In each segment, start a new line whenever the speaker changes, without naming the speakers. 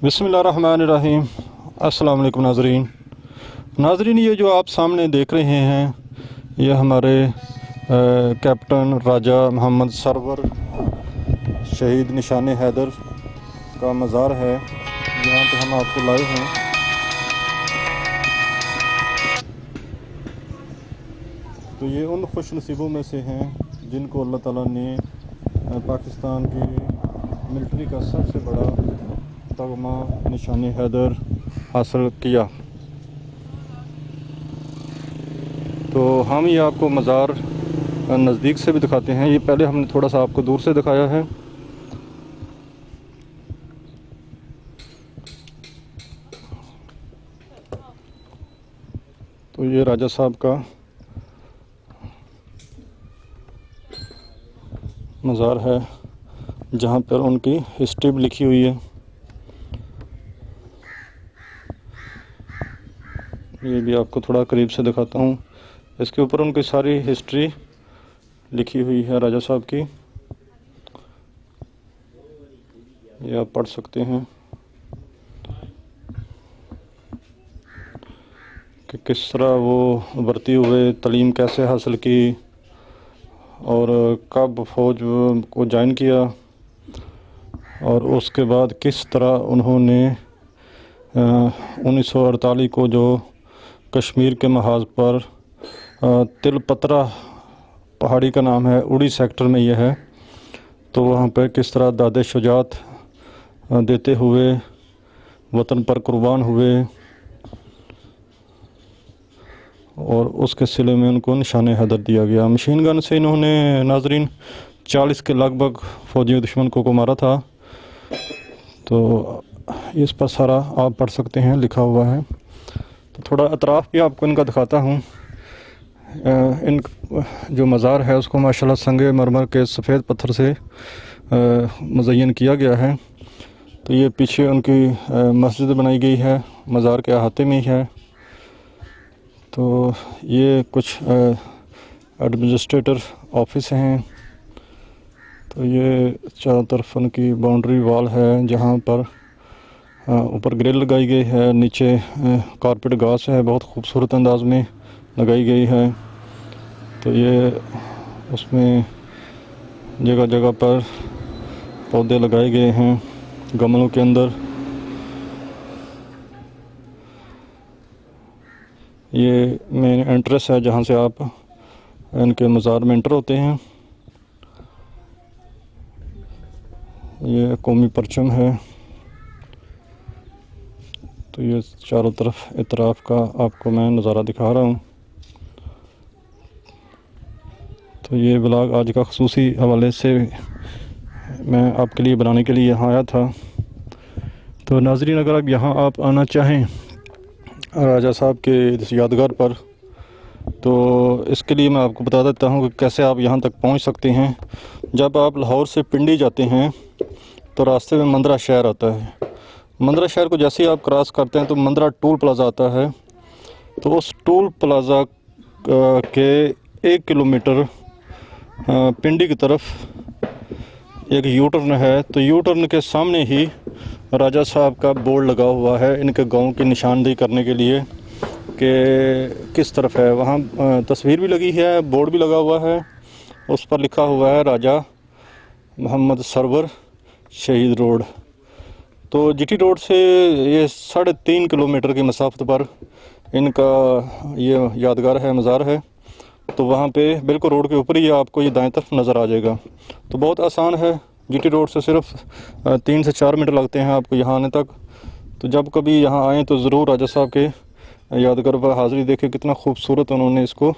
बिस्मिल्लाहिर्रहमानिर्रहीम। अस्सलाम वालेकुम नाजरीन, ये जो आप सामने देख रहे हैं ये हमारे कैप्टन राजा मोहम्मद सरवर शहीद निशान हैदर का मज़ार है। यहाँ पे हम आपको लाए हैं। तो ये उन खुश नसीबों में से हैं जिनको अल्लाह ताला ने पाकिस्तान की मिलिट्री का सबसे बड़ा तगमा निशान हैदर हासिल किया। तो हम ये आपको मज़ार नज़दीक से भी दिखाते हैं। ये पहले हमने थोड़ा सा आपको दूर से दिखाया है। तो ये राजा साहब का मज़ार है जहाँ पर उनकी हिस्ट्री भी लिखी हुई है। ये भी आपको थोड़ा करीब से दिखाता हूँ। इसके ऊपर उनकी सारी हिस्ट्री लिखी हुई है राजा साहब की। ये आप पढ़ सकते हैं कि किस तरह वो भर्ती हुए, तालीम कैसे हासिल की और कब फ़ौज को ज्वाइन किया और उसके बाद किस तरह उन्होंने 1948 को जो कश्मीर के महाज पर तिलपत्रा पहाड़ी का नाम है, उड़ी सेक्टर में यह है, तो वहाँ पर किस तरह दादे शुजात देते हुए वतन पर कुर्बान हुए और उसके सिले में उनको निशान हैदर दिया गया। मशीन गन से इन्होंने नाजरीन 40 के लगभग फ़ौजी दुश्मन को मारा था। तो इस पर सारा आप पढ़ सकते हैं, लिखा हुआ है। तो थोड़ा अतराफ़ भी आपको इनका दिखाता हूँ। इन जो मज़ार है उसको माशाल्लाह संगे मरमर के सफ़ेद पत्थर से मुज़य्यन किया गया है। तो ये पीछे उनकी मस्जिद बनाई गई है, मज़ार के अहाते में ही है। तो ये कुछ एडमिनिस्ट्रेटर ऑफिस हैं। तो ये चारों तरफ उनकी बाउंड्री वॉल है जहाँ पर ऊपर ग्रिल लगाई गई है, नीचे कारपेट घास है, बहुत खूबसूरत अंदाज में लगाई गई है। तो ये उसमें जगह जगह पर पौधे लगाए गए हैं गमलों के अंदर। ये मेन एंट्रेंस है जहाँ से आप इनके मज़ार में एंटर होते हैं। ये कौमी परचम है। तो ये चारों तरफ इतराफ़ का आपको मैं नज़ारा दिखा रहा हूँ। तो ये ब्लॉग आज का ख़ुसूसी हवाले से मैं आपके लिए बनाने के लिए यहाँ आया था। तो नाज़रीन, अगर आप यहाँ आप आना चाहें राजा साहब के इस यादगार पर, तो इसके लिए मैं आपको बता देता हूँ कि कैसे आप यहाँ तक पहुँच सकते हैं। जब आप लाहौर से पिंडी जाते हैं तो रास्ते में मंदरा शहर आता है। मंदरा शहर को जैसे ही आप क्रॉस करते हैं तो मंदरा टोल प्लाज़ा आता है। तो उस टोल प्लाज़ा के 1 किलोमीटर पिंडी की तरफ एक यू टर्न है। तो यू टर्न के सामने ही राजा साहब का बोर्ड लगा हुआ है इनके गांव की निशानदेही करने के लिए कि किस तरफ है। वहाँ तस्वीर भी लगी है, बोर्ड भी लगा हुआ है, उस पर लिखा हुआ है राजा मोहम्मद सरवर शहीद रोड। तो जीटी रोड से ये 3.5 किलोमीटर की मसाफत पर इनका ये यादगार है, मज़ार है। तो वहाँ पे बिल्कुल रोड के ऊपर ही आपको ये दाएं तरफ नज़र आ जाएगा। तो बहुत आसान है, जीटी रोड से सिर्फ 3 से 4 मिनट लगते हैं आपको यहाँ आने तक। तो जब कभी यहाँ आएँ तो ज़रूर राजा साहब के यादगार पर हाज़िरी देखें। कितना खूबसूरत उन्होंने इसको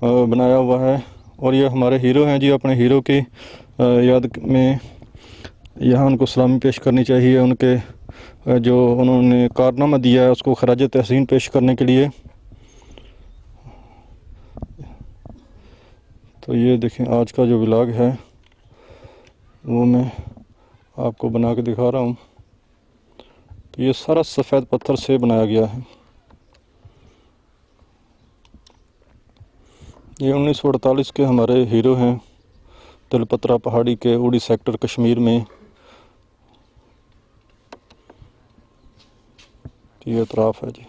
बनाया हुआ है। और ये हमारे हीरो हैं जी, अपने हीरो की याद में यहाँ उनको सलामी पेश करनी चाहिए। उनके जो उन्होंने कारनामा दिया है उसको खराज तहसीन पेश करने के लिए। तो ये देखें, आज का जो व्लॉग है वो मैं आपको बना के दिखा रहा हूँ। तो ये सारा सफ़ेद पत्थर से बनाया गया है। ये 1948 के हमारे हीरो हैं, तिलपत्रा पहाड़ी के उड़ी सेक्टर कश्मीर में ये अतराफ़ है जी,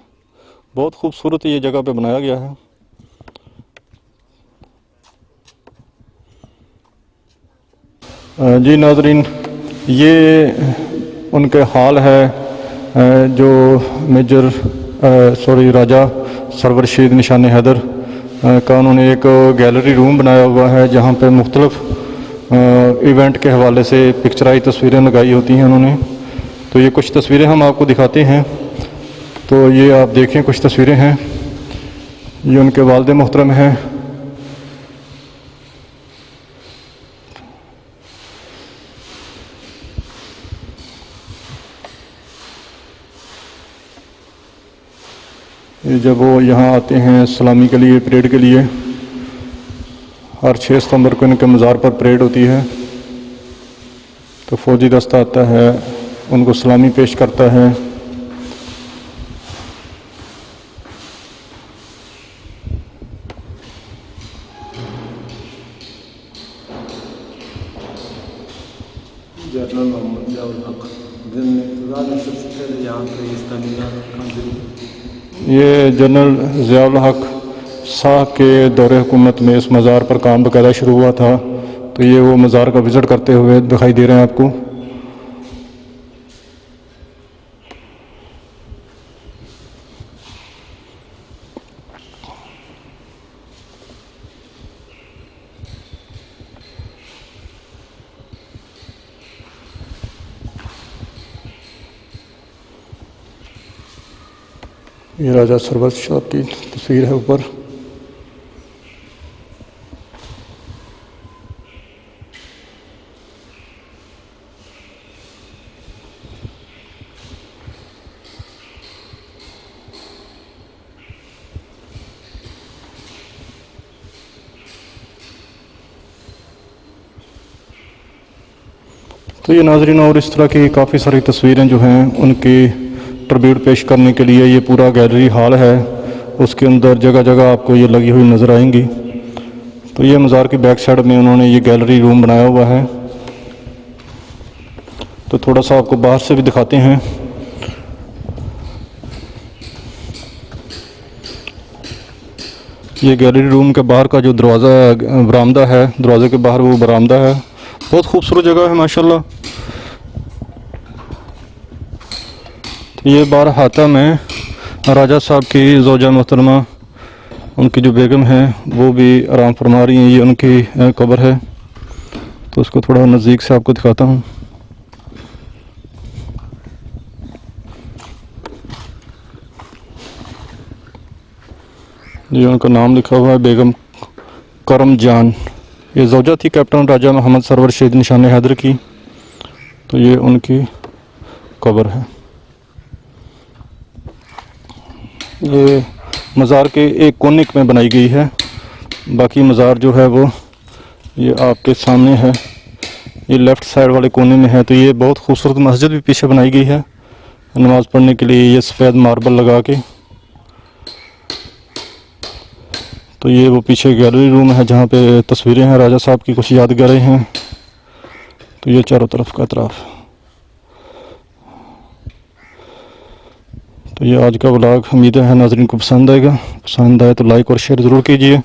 बहुत खूबसूरत ये जगह पे बनाया गया है। जी नाज़रीन, ये उनके हाल है जो मेजर राजा सरवर रशीद निशान हैदर का उन्होंने एक गैलरी रूम बनाया हुआ है जहाँ पे मुख्तलिफ इवेंट के हवाले से पिक्चराइज तस्वीरें लगाई होती हैं उन्होंने। तो ये कुछ तस्वीरें हम आपको दिखाते हैं। तो ये आप देखें, कुछ तस्वीरें हैं, ये उनके वालिद मोहतरम हैं। ये जब वो यहाँ आते हैं सलामी के लिए, परेड के लिए, हर 6 सितंबर को इनके मज़ार पर परेड होती है। तो फ़ौजी दस्ता आता है, उनको सलामी पेश करता है।
जनरल मोहम्मद ज़ियाउल हक जिनने सबसे पहले यहाँ पे इसका मीनार
ये जनरल ज़ियाउल हक शाह के दौरे हुकूमत में इस मज़ार पर काम बाकायदा शुरू हुआ था। तो ये वो मज़ार का विज़िट करते हुए दिखाई दे रहे हैं आपको। ये राजा सरवर शाह की तस्वीर है ऊपर। तो ये नाज़रीन, और इस तरह की काफ़ी सारी तस्वीरें जो हैं उनकी ट्रिब्यूट पेश करने के लिए ये पूरा गैलरी हॉल है, उसके अंदर जगह जगह आपको ये लगी हुई नज़र आएंगी। तो ये मज़ार की बैक साइड में उन्होंने ये गैलरी रूम बनाया हुआ है। तो थोड़ा सा आपको बाहर से भी दिखाते हैं। ये गैलरी रूम के बाहर का जो दरवाज़ा बरामदा है, दरवाज़े के बाहर वो बरामदा है। बहुत खूबसूरत जगह है माशाल्लाह। ये बार हाता में राजा साहब की ज़ौजा मोहतरमा, उनकी जो बेगम है वो भी आराम फरमा रही हैं। ये उनकी कब्र है। तो उसको थोड़ा नज़दीक से आपको दिखाता हूँ। ये उनका नाम लिखा हुआ है, बेगम करम जान। ये ज़ौजा थी कैप्टन राजा मोहम्मद सरवर रशीद निशान हैदर की। तो ये उनकी कब्र है। ये मज़ार के एक कोने में बनाई गई है, बाकी मज़ार जो है वो ये आपके सामने है, ये लेफ़्ट साइड वाले कोने में है। तो ये बहुत खूबसूरत मस्जिद भी पीछे बनाई गई है नमाज़ पढ़ने के लिए, ये सफ़ेद मार्बल लगा के। तो ये वो पीछे गैलरी रूम है जहाँ पे तस्वीरें हैं राजा साहब की, कुछ यादगारें हैं। तो ये चारों तरफ का अतराफ़। तो ये आज का व्लॉग उम्मीद है नाज़रीन को पसंद आएगा। पसंद आए तो लाइक और शेयर ज़रूर कीजिए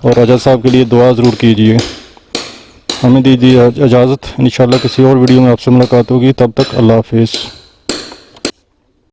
और राजा साहब के लिए दुआ ज़रूर कीजिए। हमें दीजिए इजाज़त। इंशाल्लाह किसी और वीडियो में आपसे मुलाकात होगी। तब तक अल्लाह हाफ़िज़।